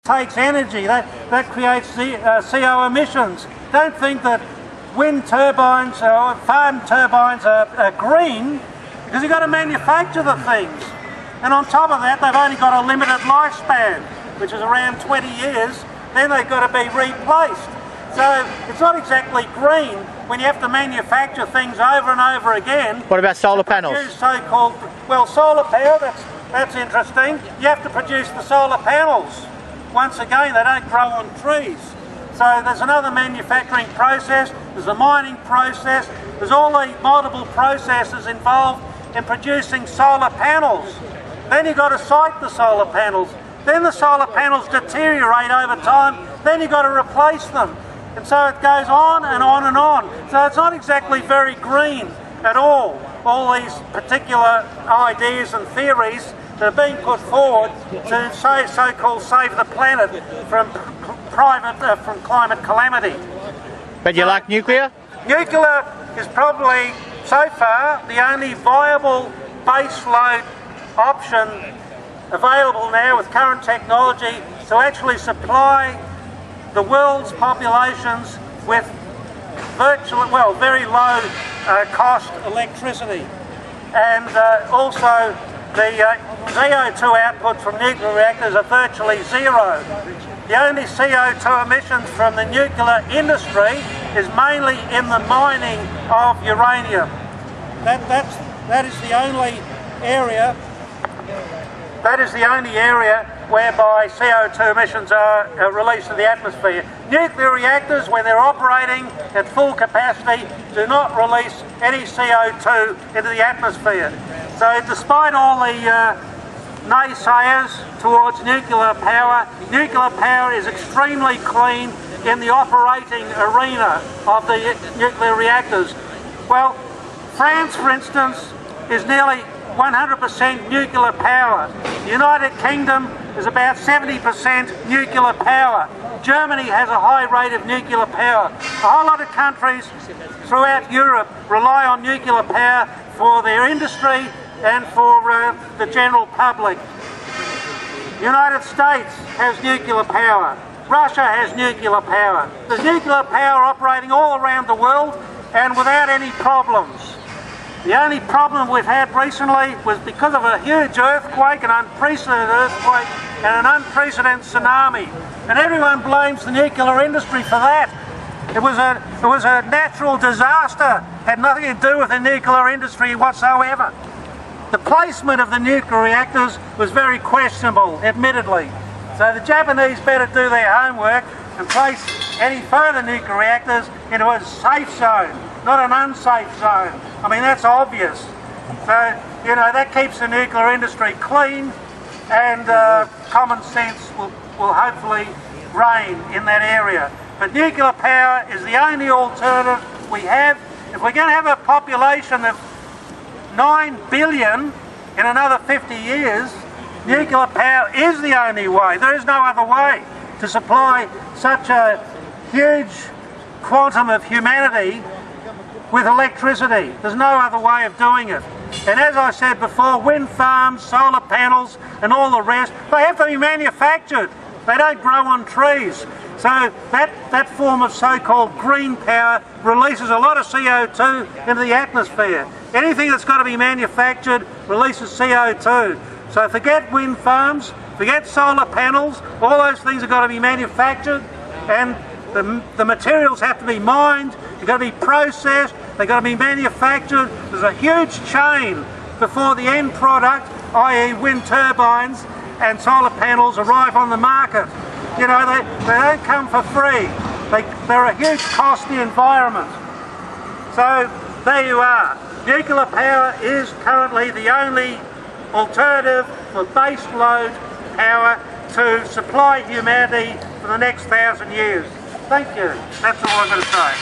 takes energy, that creates CO emissions. Don't think that wind turbines or farm turbines are green, because you've got to manufacture the things. And on top of that, they've only got a limited lifespan, which is around 20 years, then they've got to be replaced. So it's not exactly green when you have to manufacture things over and over again. What about solar panels? So-called, well, solar power, that's interesting. You have to produce the solar panels. Once again, they don't grow on trees. So there's another manufacturing process, there's a mining process, there's all the multiple processes involved in producing solar panels. Then you've got to site the solar panels. Then the solar panels deteriorate over time, then you've got to replace them. And so it goes on and on and on. So it's not exactly very green at all these particular ideas and theories that are being put forward to so-called save the planet from from climate calamity. But you like nuclear? Nuclear is probably, so far, the only viable baseload option available now with current technology to actually supply the world's populations with very low cost electricity. And also the CO2 output from nuclear reactors are virtually zero. The only CO2 emissions from the nuclear industry is mainly in the mining of uranium. That is the only area. That is the only area whereby CO2 emissions are released to the atmosphere. Nuclear reactors, when they're operating at full capacity, do not release any CO2 into the atmosphere. So despite all the naysayers towards nuclear power is extremely clean in the operating arena of the nuclear reactors. Well, France, for instance, is nearly 100% nuclear power. The United Kingdom is about 70% nuclear power. Germany has a high rate of nuclear power. A whole lot of countries throughout Europe rely on nuclear power for their industry and for the general public. The United States has nuclear power. Russia has nuclear power. There's nuclear power operating all around the world and without any problems. The only problem we've had recently was because of a huge earthquake, an unprecedented earthquake and an unprecedented tsunami. And everyone blames the nuclear industry for that. It was a natural disaster, had nothing to do with the nuclear industry whatsoever. The placement of the nuclear reactors was very questionable, admittedly. So the Japanese better do their homework and place any further nuclear reactors into a safe zone, not an unsafe zone. I mean, that's obvious. So, you know, that keeps the nuclear industry clean, and common sense will hopefully reign in that area. But nuclear power is the only alternative we have. If we're going to have a population of 9 billion in another 50 years, nuclear power is the only way. There is no other way to supply such a huge quantum of humanity with electricity. There's no other way of doing it. And as I said before, wind farms, solar panels and all the rest, they have to be manufactured. They don't grow on trees. So that form of so-called green power releases a lot of CO2 into the atmosphere. Anything that's got to be manufactured releases CO2. So forget wind farms, forget solar panels, all those things have got to be manufactured, and the materials have to be mined, they've got to be processed, they've got to be manufactured. There's a huge chain before the end product, i.e. wind turbines and solar panels, arrive on the market. You know, they don't come for free. They're a huge cost to the environment. So there you are. Nuclear power is currently the only alternative for base load power to supply humanity for the next 1,000 years. Thank you. That's all I'm going to say.